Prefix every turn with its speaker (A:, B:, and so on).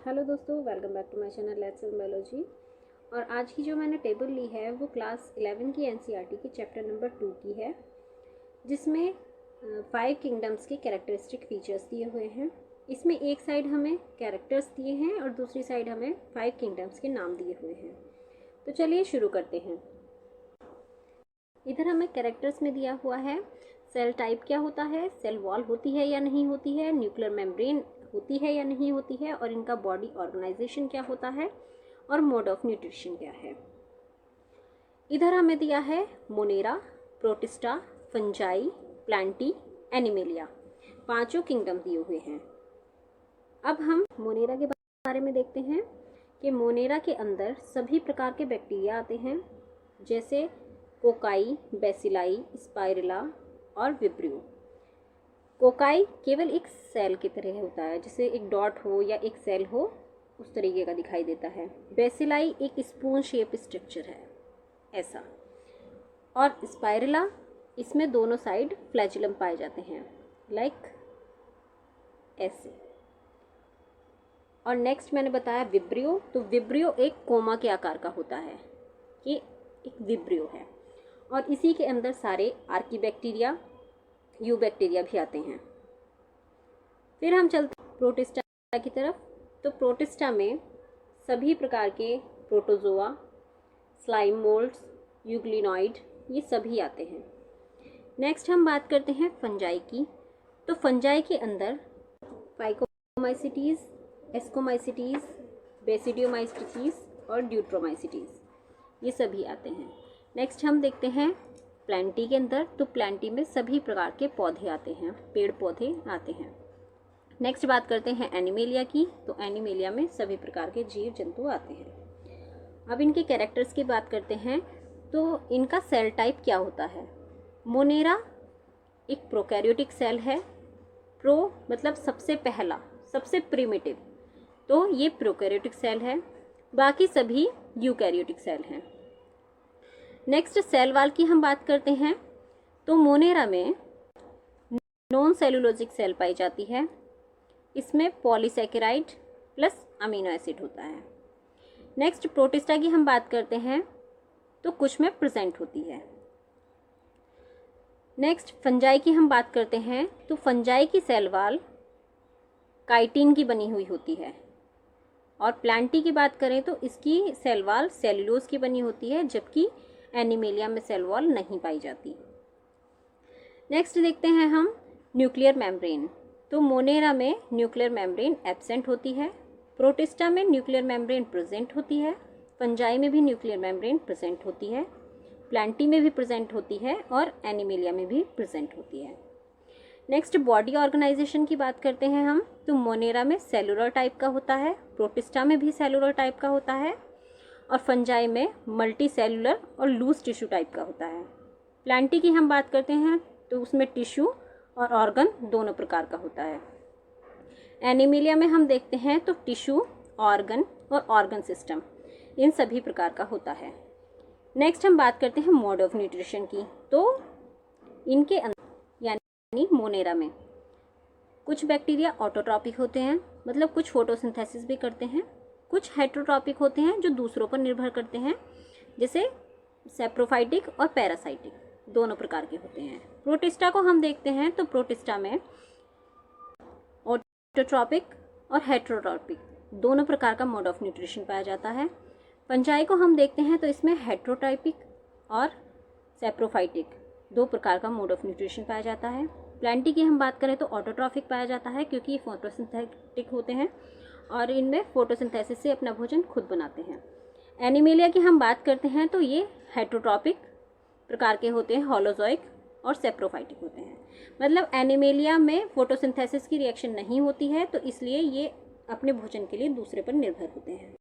A: Hello दोस्तों, welcome back to my channel let's learn biology. और आज की जो मैंने टेबल ली है वो क्लास 11 की एनसीईआरटी की चैप्टर नंबर 2 की है, जिसमें 5 किंगडम्स के कैरेक्टरिस्टिक फीचर्स दिए हुए हैं। इसमें एक साइड हमें कैरेक्टर्स दिए हैं और दूसरी साइड हमें 5 किंगडम्स के नाम दिए हुए हैं। तो चलिए शुरू करते हैं। इधर हमें कैरेक्टर्स में दिया हुआ है सेल टाइप क्या होता है, सेल वॉल होती है या नहीं होती है, न्यूक्लियर मेम्ब्रेन होती है या नहीं होती है, और इनका बॉडी ऑर्गेनाइजेशन क्या होता है, और मोड ऑफ न्यूट्रिशन क्या है। इधर हमें दिया है Monera, protista, fungi, Plantae, animalia, पांचों किंगडम दिए हुए हैं। अब हम मोनेरा के बारे में देखते हैं कि मोनेरा के अंदर सभी प्रकार के बैक्टीरिया आते हैं, जैसे कोकाई, बेसिलाई, स्पाइरुला और विब्रियो। कोकाई केवल एक सेल की तरह होता है, जैसे एक डॉट हो या एक सेल हो उस तरीके का दिखाई देता है। बेसिलाई एक स्पून शेप स्ट्रक्चर है ऐसा, और स्पाइरुला इसमें दोनों साइड फ्लैजुलम पाए जाते हैं लाइक ऐसे। और नेक्स्ट मैंने बताया विब्रियो, तो विब्रियो एक कोमा के आकार का होता है, ये एक विब्रियो है। और इसी के अंदर सारे आर्कीबैक्टीरिया, यू बैक्टीरिया भी आते हैं। फिर हम चलते हैं प्रोटिस्टा की तरफ। तो प्रोटिस्टा में सभी प्रकार के प्रोटोजोआ, स्लाइम मोल्ड्स, यूग्लिनॉइड, ये सभी आते हैं। नेक्स्ट हम बात करते हैं फंजाई की। तो फंजाई के अंदर फाइकोमाइसिटीज, एस्कोमाइसिटीज, बेसिडियोमाइसिटीज और ड्यूट्रोमाइसिटीज, ये सभी आते हैं। नेक्स्ट हम देखते हैं प्लांटी के अंदर। तो प्लांटी में सभी प्रकार के पौधे आते हैं, पेड़ पौधे आते हैं। नेक्स्ट बात करते हैं एनिमेलिया की। तो एनिमेलिया में सभी प्रकार के जीव जंतु आते हैं। अब इनके कैरेक्टर्स की बात करते हैं। तो इनका सेल टाइप क्या होता है। मोनेरा एक प्रोकैरियोटिक सेल है। प्रो मतलब सबसे पहला, सबसे प्रिमिटिव, तो ये प्रोकैरियोटिक सेल है। बाकी सभी यूकैरियोटिक सेल हैं। नेक्स्ट सेल वॉल की हम बात करते हैं। तो मोनेरा में नॉन सेलुलोजिक सेल पाई जाती है। इसमें पॉलीसैकेराइड प्लस अमीनो एसिड होता है। नेक्स्ट प्रोटिस्टा की हम बात करते हैं, तो कुछ में प्रेजेंट होती है। नेक्स्ट फंजाई की हम बात करते हैं। तो फंजाई की सेल वॉल काइटिन की बनी हुई होती है। और प्लांटी की बात करें तो इसकी सेल वॉल सेल्यूलोज की बनी होती है, जबकि एनिमेलिया में सेल वॉल नहीं पाई जाती। नेक्स्ट देखते हैं हम न्यूक्लियर मेम्ब्रेन। तो मोनेरा में न्यूक्लियर मेम्ब्रेन एब्सेंट होती है। प्रोटिस्टा में न्यूक्लियर मेम्ब्रेन प्रेजेंट होती है। फंजाई में भी न्यूक्लियर मेम्ब्रेन प्रेजेंट होती है। प्लांटी में भी प्रेजेंट होती है और एनिमेलिया में भी प्रेजेंट होती है। नेक्स्ट बॉडी ऑर्गेनाइजेशन की बात करते हैं हम। तो मोनेरा में सेलुलर टाइप का होता है, प्रोटिस्टा में भी सेलुलर टाइप का होता है, और फंजाई में मल्टी सेलुलर और लूज टिश्यू टाइप का होता है। प्लांटी की हम बात करते हैं तो उसमें टिश्यू और ऑर्गन दोनों प्रकार का होता है। एनिमेलिया में हम देखते हैं तो टिश्यू, ऑर्गन और ऑर्गन सिस्टम इन सभी प्रकार का होता है। नेक्स्ट हम बात करते हैं मोड ऑफ न्यूट्रिशन की। तो इनके अंदर यानी मोनेरा में कुछ बैक्टीरिया ऑटोट्रॉपिक होते हैं, मतलब कुछ फोटोसिंथेसिस भी करते हैं। कुछ हेटेरोट्रॉपिक होते हैं जो दूसरों पर निर्भर करते हैं, जैसे सेप्रोफाइटिक और पैरासाइटिक, दोनों प्रकार के होते हैं। प्रोटिस्टा को हम देखते हैं तो प्रोटिस्टा में ऑटोट्रॉपिक और हेटेरोट्रॉपिक दोनों प्रकार का मोड ऑफ न्यूट्रिशन पाया जाता है। फंजाई को हम देखते हैं तो इसमें हेटेरोटाइपिक और सेप्रोफाइटिक दो प्रकार का मोड ऑफ न्यूट्रिशन पाया जाता है। प्लांटी की हम बात करें तो ऑटोट्रॉपिक पाया जाता है, क्योंकि ये फोटोसिंथेटिक होते हैं और इनमें फोटोसिंथेसिस से अपना भोजन खुद बनाते हैं। एनिमेलिया की हम बात करते हैं तो ये हेटेरोट्रॉपिक प्रकार के होते हैं, होलोजोइक और सेप्रोफाइटिक होते हैं। मतलब एनिमेलिया में फोटोसिंथेसिस की रिएक्शन नहीं होती है, तो इसलिए ये अपने भोजन के लिए दूसरे पर निर्भर होते हैं।